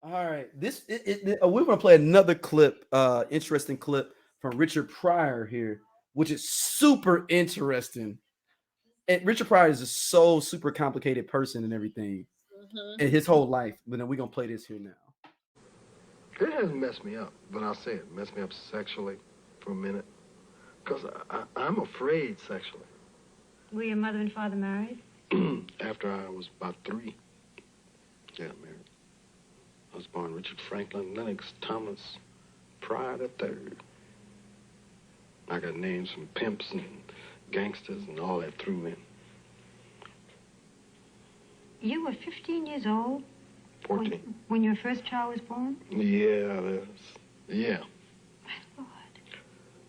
All right, we're gonna play another clip, interesting clip from Richard Pryor here, which is super interesting. And Richard Pryor is a so super complicated person and everything, and his whole life. But then we're gonna play this here now. It hasn't messed me up, but I'll say it messed me up sexually for a minute, because I'm afraid sexually. Were your mother and father married? After I was about 3. Yeah, married. I was born Richard Franklin Lennox Thomas Pryor III. I got names from pimps and gangsters and all that threw in. You were 15 years old? 14. When your first child was born? Yeah, yeah. My Lord.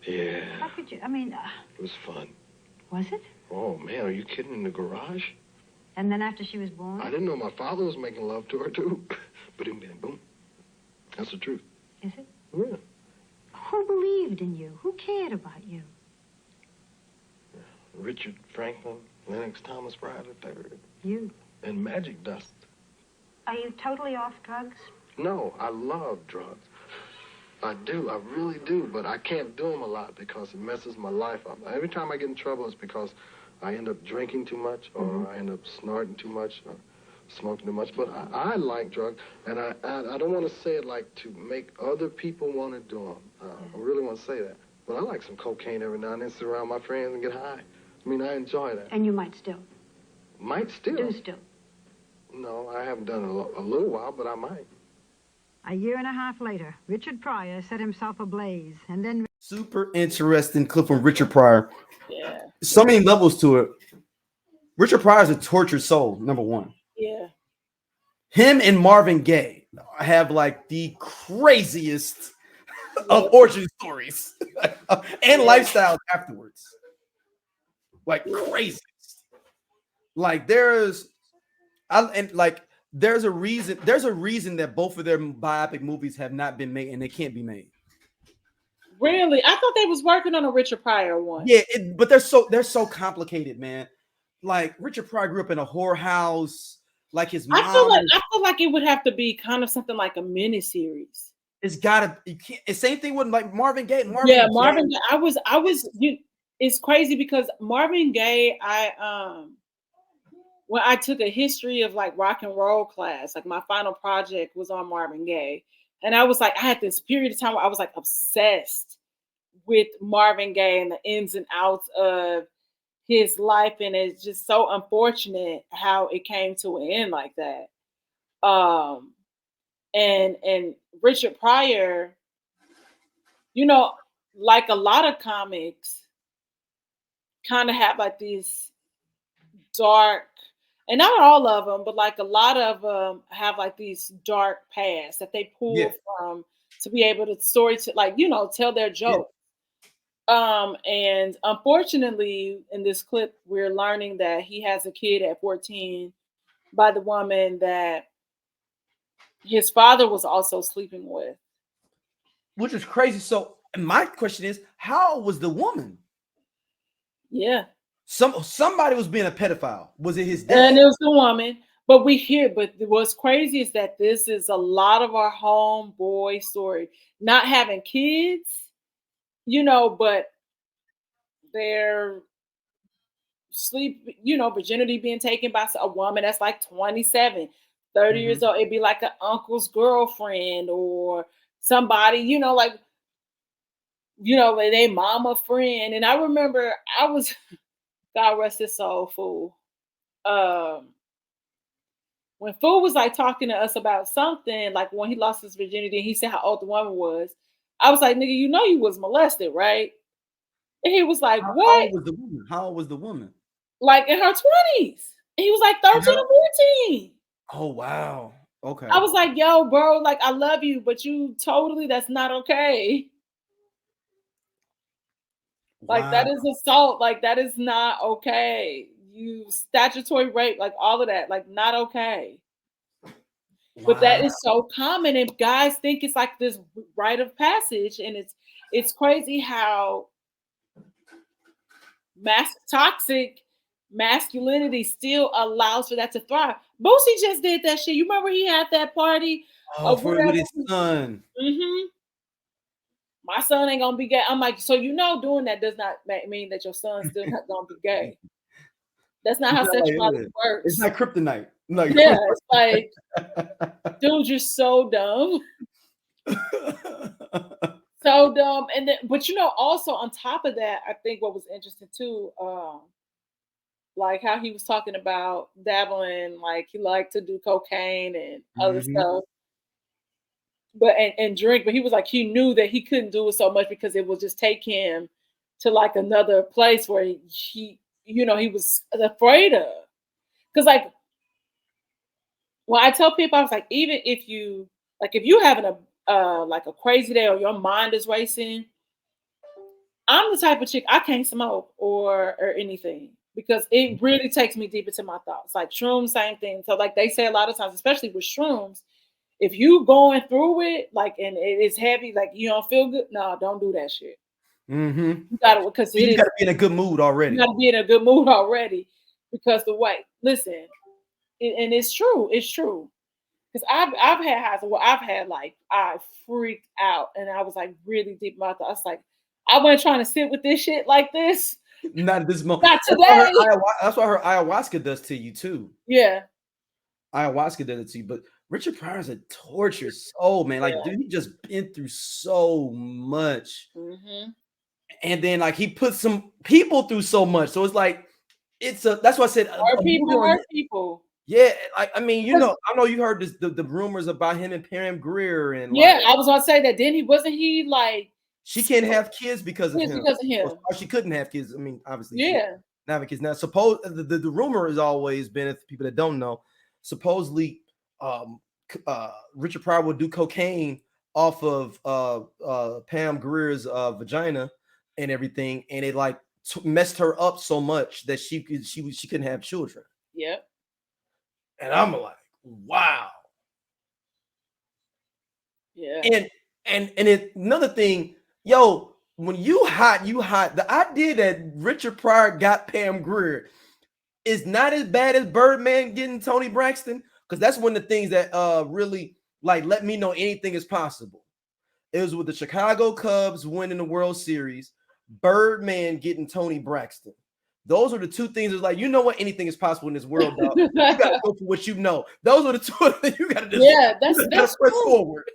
Yeah. How could you, I mean... It was fun. Was it? Oh, man, are you kidding? In the garage? And then after she was born? I didn't know my father was making love to her, too. Boom, boom. That's the truth. Is it? Yeah. Who believed in you? Who cared about you? Richard Franklin Lennox Thomas Pryor III. You. And magic dust. Are you totally off drugs? No, I love drugs. I do, I really do, but I can't do them a lot because it messes my life up. Every time I get in trouble, it's because I end up drinking too much, or I end up snorting too much, or smoking too much. But I like drugs, and I don't want to say it like to make other people want to do them. I really want to say that. But I like some cocaine every now and then, sit around my friends and get high. I mean, I enjoy that. And you might still. Might still. Do still. No, I haven't done it a little while, but I might. A year and a half later, Richard Pryor set himself ablaze, and then... Super interesting clip from Richard Pryor. Yeah. So many levels to it. Richard Pryor is a tortured soul, number one. Yeah. Him and Marvin Gaye have like the craziest of origin stories and lifestyles afterwards. Like crazy. Like there's a reason that both of their biopic movies have not been made and they can't be made. Really? I thought they was working on a Richard Pryor one. Yeah, but they're so complicated, man. Like Richard Pryor grew up in a whorehouse. Like his mom. I feel like it would have to be kind of something like a miniseries. It's gotta. You can't. The same thing with like Marvin Gaye. Marvin Gaye. I was. It's crazy because Marvin Gaye. When I took a history of like rock and roll class, like my final project was on Marvin Gaye. And I was like, I had this period of time where I was like obsessed with Marvin Gaye and the ins and outs of his life. And it's just so unfortunate how it came to an end like that. And Richard Pryor, you know, like a lot of comics kind of have like these dark, and not all of them, but like a lot of them have like these dark pasts that they pull from to be able to tell their joke. Yeah. And unfortunately, in this clip, we're learning that he has a kid at 14 by the woman that his father was also sleeping with. Which is crazy. So my question is, how old was the woman? Yeah. Somebody was being a pedophile. Was it his dad? And it was the woman. But what's crazy is that this is a lot of our homeboy story. Not having kids, but their virginity being taken by a woman that's like 27, 30 years old. It'd be like an uncle's girlfriend or somebody, their mama friend. And I remember I was... God rest his soul, Fool. When Fool was like talking to us about something, like when he lost his virginity, and he said how old the woman was. I was like, nigga, you was molested, right? And he was like, what? How old was the woman? Like in her 20s. And he was like 13 or 14. Oh, wow. Okay. I was like, yo, bro, like, I love you, but that's not okay. Like, wow. That is assault. Like, that is not okay. You statutory rape, like all of that, like not okay. Wow. But that is so common, and guys think it's like this rite of passage, and it's crazy how toxic masculinity still allows for that to thrive. Boosie just did that shit. You remember he had that party Oh, or for whatever. with his son. My son ain't gonna be gay. I'm like, so doing that does not mean that your son's still not gonna be gay. That's not how It's not like, sexuality it's works. not kryptonite. Like, Yeah, it's like, dude, you're so dumb. So dumb. And then, but also on top of that, I think what was interesting too, like how he was talking about dabbling, like he liked to do cocaine and other Mhm. stuff, but and drink. But he was like, he knew that he couldn't do it so much because it would just take him to like another place where he he was afraid of. Because like when I tell people, I was like, even if you having a like a crazy day or your mind is racing, I'm the type of chick I can't smoke or anything because it really takes me deep into my thoughts. Like shrooms, same thing. So like they say a lot of times, especially with shrooms, if you going through it, like and it is heavy, like you don't feel good, no, don't do that shit. Mhm. You gotta because You gotta be in a good mood you already. gotta be in a good mood already because listen, and it's true, Because I've had highs where I've had like I freaked out and I was like really deep in my thoughts. I was like, I wasn't trying to sit with this shit like this. Not at this moment. Not today. That's why her ayahuasca does to you too. Yeah. Ayahuasca does it to you, but Richard Pryor's a tortured soul, man. Like, dude, he just been through so much. And then like he put some people through so much. So it's like that's why I said Hurt people. Yeah, I mean, I know you heard the rumors about him and Pam Grier and yeah, I was gonna say that. Then wasn't he like she can't have kids because of him. Or she couldn't have kids. I mean, obviously, yeah, not having kids now. Suppose the rumor has always been, if people that don't know, supposedly, Richard Pryor would do cocaine off of Pam Grier's vagina and everything, and it like messed her up so much that she couldn't have children. Yep. And I'm like, wow. Yeah. And another thing, yo, when you hot. The idea that Richard Pryor got Pam Grier is not as bad as Birdman getting Tony Braxton, because that's one of the things that really like let me know anything is possible. It was with the Chicago Cubs winning the World Series, Birdman getting Tony Braxton. Those are the two things that's like, what, anything is possible in this world, dog. You gotta go for what you know. Those are the two things you gotta do. Yeah, that's press forward.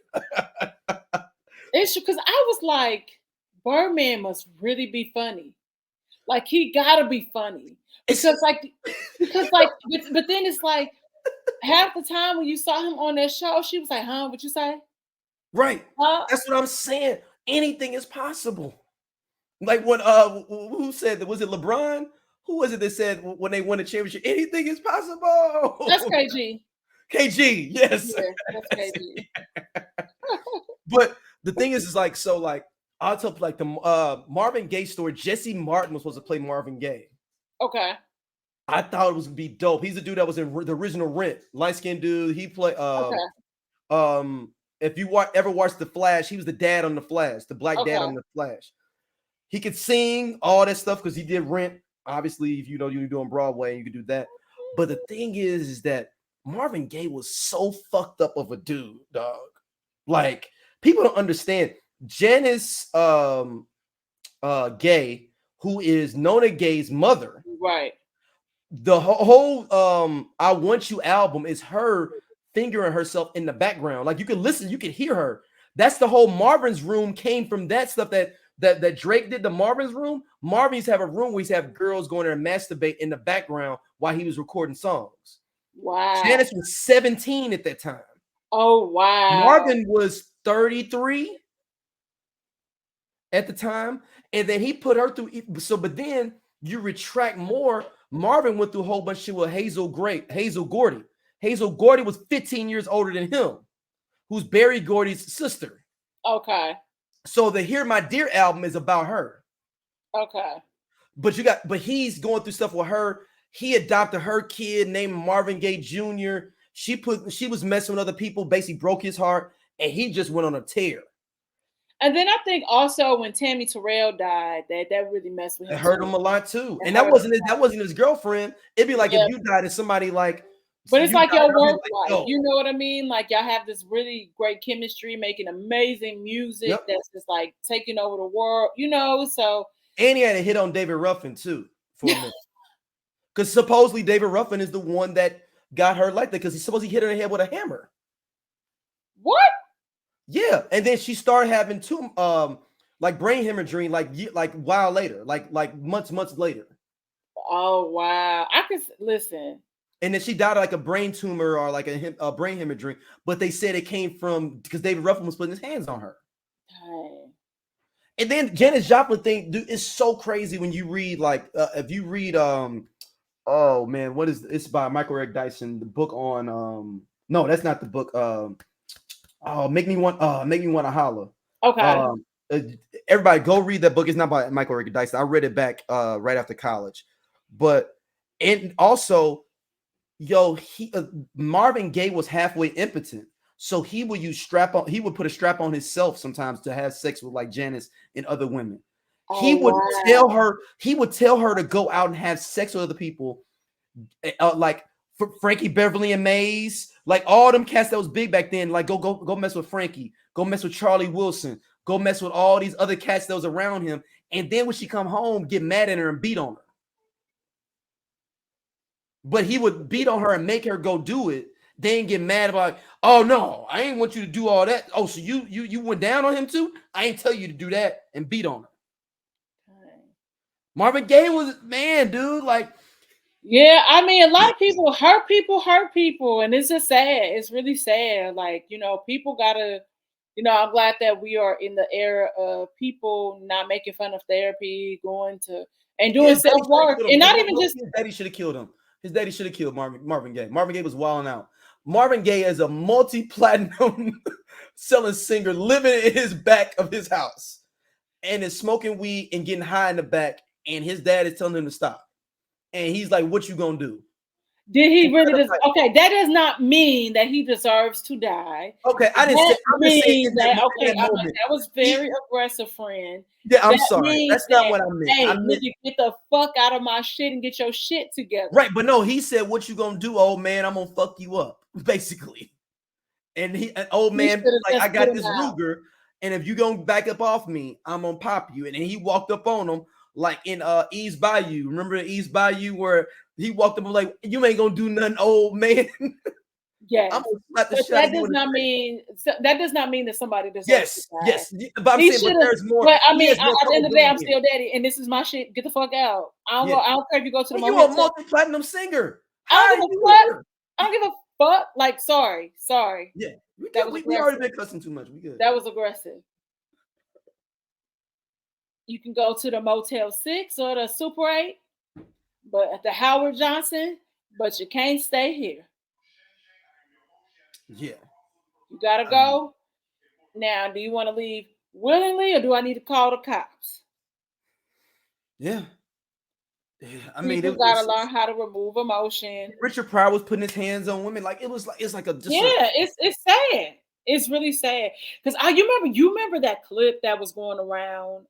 It's because I was like, Birdman must really be funny. Like he gotta be funny. Because but then it's like half the time when you saw him on that show, she was like, huh, what you say? Right. That's what I'm saying. Anything is possible. Like when who said that? Was it LeBron? Who was it that said when they won the championship, anything is possible? That's KG. KG, yes. Yeah, that's KG. But the thing is like, so like I'll tell like the Marvin Gaye story. Jesse Martin was supposed to play Marvin Gaye. Okay. I thought it was gonna be dope. He's the dude that was in the original Rent, light-skinned dude. He played if you ever watched The Flash, he was the dad on The Flash, the black dad on The Flash. He could sing all that stuff because he did Rent. Obviously, if you're doing Broadway, you could do that. But the thing is that Marvin Gaye was so fucked up of a dude, dog. Like people don't understand. Janice Gaye, who is Nona Gaye's mother, right? The whole "I Want You" album is her fingering herself in the background. Like you can listen, you can hear her. That's the whole Marvin's Room came from that stuff that Drake did. The Marvin's Room. Marvin used to have a room where he used to have girls going there and masturbate in the background while he was recording songs. Wow. Janice was 17 at that time. Oh wow. Marvin was 33 at the time, and then he put her through. So, but then you retract more. Marvin went through a whole bunch of shit with Hazel Gordy. Hazel Gordy was 15 years older than him, who's Barry Gordy's sister. Okay. So the Hear My Dear album is about her. Okay. But he's going through stuff with her. He adopted her kid named Marvin Gaye Jr. She was messing with other people, basically broke his heart, and he just went on a tear. And then I think also when Tammy Terrell died, that really messed with him. It hurt him a lot too. And that wasn't his girlfriend. It'd be like if you died and somebody like But So it's you like got your her, I mean, work like, wife. yo, You know what I mean? Like y'all have this really great chemistry, making amazing music yep. that's just like taking over the world, you know. So And he had a hit on David Ruffin too for a minute. Because supposedly David Ruffin is the one that got her like that because he supposedly hit her in the head with a hammer. what? Yeah, and then she started having two like brain hemorrhaging like while later, like months later. Oh wow. I could listen. And then she died of like a brain tumor or like a brain hemorrhaging, but they said it came from because David Ruffin was putting his hands on her. Dang. And then Janis Joplin thing, dude, is so crazy when you read like if you read oh man, what is it's by Michael Eric Dyson, the book on no, that's not the book. Oh, make me want to holler. Okay. Uh, everybody go read that book. It's not by Michael Eric Dyson. I read it back right after college. But and also, yo, Marvin Gaye was halfway impotent. So he would he would put a strap on himself sometimes to have sex with like Janis and other women. He Oh would wow. tell her to go out and have sex with other people, like Frankie Beverly and Mays, like all them cats that was big back then. Like go mess with Frankie, go mess with Charlie Wilson, go mess with all these other cats that was around him. And then when she come home, get mad at her and beat on her. But he would beat on her and make her go do it. Then get mad about, oh no, I ain't want you to do all that. Oh, so you went down on him too? I ain't tell you to do that and beat on her. Marvin Gaye was man, dude. Like, yeah, I mean, a lot of people hurt people, and it's just sad. It's really sad. Like, you know, people gotta, you know, I'm glad that we are in the era of people not making fun of therapy, going to and doing his daddy self work, should have and killed not him. even just His daddy should have killed him. His daddy should have killed Marvin Gaye. Marvin Gaye was wilding out. Marvin Gaye is a multi-platinum selling singer living in his back of his house and is smoking weed and getting high in the back. And his dad is telling him to stop. And he's like, what you gonna do? did he really just okay, that does not mean that he deserves to die. Okay, I didn't say That I'm just saying means in that that okay, I'm like, moment. that was very aggressive, friend. Yeah, I'm That sorry. means That's not that what I meant. hey, I meant nigga, get the fuck out of my shit and get your shit together. right, but no, he said, what you gonna do, old man? I'm gonna fuck you up, basically. And an old He man, should have like, I just put got him this out. Ruger, and if you gonna back up off me, I'm gonna pop you. And then he walked up on him like in East Bayou. Remember East Bayou where he walked up like, you ain't gonna do nothing, old man. Yes. I'm gonna slap the But shit out that of you does in the not face. mean that somebody deserves to Yes, die. yes. But I'm He saying, but should have, there's more. but I He mean, has more at the end of the day, I'm culpability. still daddy, and this is my shit. Get the fuck out. Yeah. I don't care if you go to the And you a motel. multi-platinum singer. I How are don't give a you fuck. here? I don't give a fuck. Like, sorry. Yeah, That was we already aggressive. been cussing too much. We good. That was aggressive. You can go to the Motel 6 or the Super 8, but at the Howard Johnson, but you can't stay here. Yeah. You gotta go. Now, do you want to leave willingly or do I need to call the cops? Yeah. Yeah. I mean, People gotta learn how to remove emotion. Richard Pryor was putting his hands on women. Like it's like a just Yeah, it's sad. It's really sad. Because you remember that clip that was going around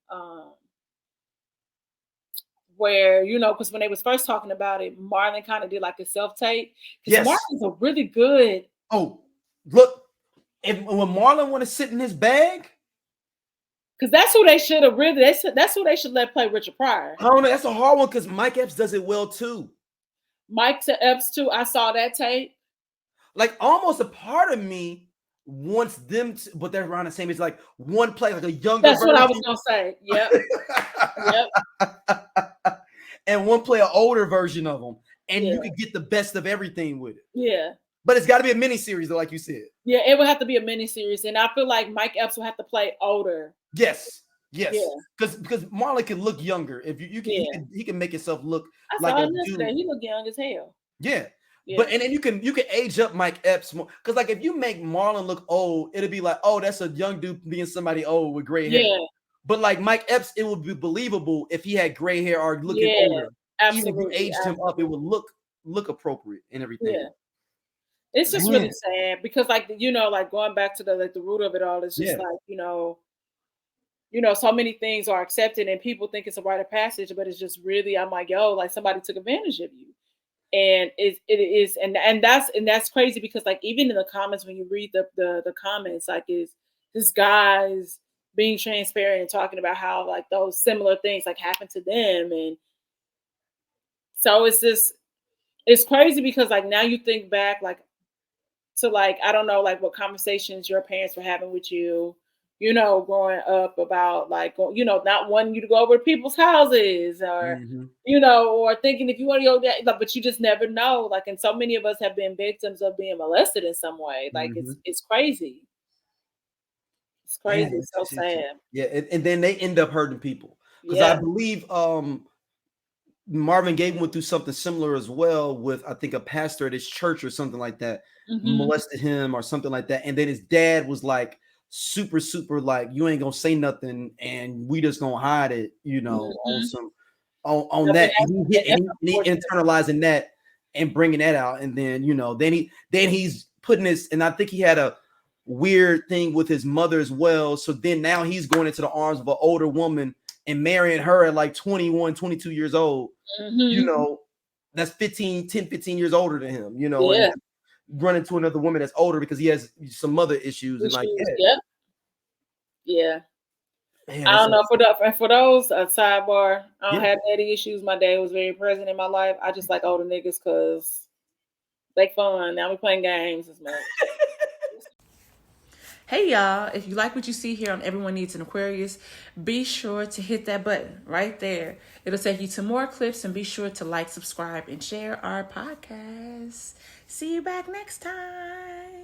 where, you know, because when they was first talking about it, Marlon kind of did like a self-tape. Because yes. Marlon's a really good. Oh, look. And when Marlon want to sit in his bag, Because that's who they should have really. That's who they should let play Richard Pryor. I don't know. That's a hard one because Mike Epps does it well too. Mike to Epps too. I saw that tape. Like almost a part of me wants them, but they're around the same age. Like one play, like a younger. That's what I was gonna say. Yep. Yep. And one play an older version of them, and Yeah. you could get the best of everything with it. Yeah. But it's got to be a miniseries, though, like you said. Yeah, it would have to be a miniseries, and I feel like Mike Epps will have to play older. Yes, yes. Yeah. Because Marlon can look younger. If you can, Yeah. he can make himself look I like saw a him dude. yesterday. He looked young as hell. Yeah. Yeah. But and then you can age up Mike Epps more. Because like if you make Marlon look old, it'll be like, oh, that's a young dude being somebody old with gray hair. Yeah. But like Mike Epps, it would be believable if he had gray hair or looking older. Absolutely. Even if you aged him up, it would look appropriate and everything. Yeah. It's just really sad because, like, you know, like going back to the root of it all is just like, you know, so many things are accepted and people think it's a rite of passage, but it's just really, I'm like, yo, like somebody took advantage of you. And it is, and that's crazy because like even in the comments when you read the comments, like is this guy's being transparent and talking about how like those similar things like happened to them, and so it's crazy because like now you think back like to like I don't know like what conversations your parents were having with you, growing up about like not wanting you to go over to people's houses or Mhm. or thinking if you want to go there, but you just never know. Like, and so many of us have been victims of being molested in some way. Like, Mhm. it's crazy. It's Man, crazy. It's so sad. yeah, and then they end up hurting people because I Yeah. believe Marvin Gaye went through something similar as well with I think a pastor at his church or something like that Hmm. molested him or something like that, and then his dad was like super like you ain't gonna say nothing and we just gonna hide it, on Hmm. some on And that, and he hit that's and he unfortunate. internalizing that and bringing that out, and then then he's putting this, and I think he had a weird thing with his mother as well. So then now he's going into the arms of an older woman and marrying her at like 21, 22 years old, you Hmm. know, that's 15 years older than him, and Yeah. then run into another woman that's older because he has some mother issues and like, Issues. yeah, Yep. Yeah. man, I that's don't know for those sidebar. I don't yeah. have daddy issues. My dad was very present in my life. I just like older niggas because they fun. Now we playing games as much. Hey y'all, if you like what you see here on Everyone Needs an Aquarius, be sure to hit that button right there. It'll take you to more clips, and be sure to like, subscribe, and share our podcast. See you back next time.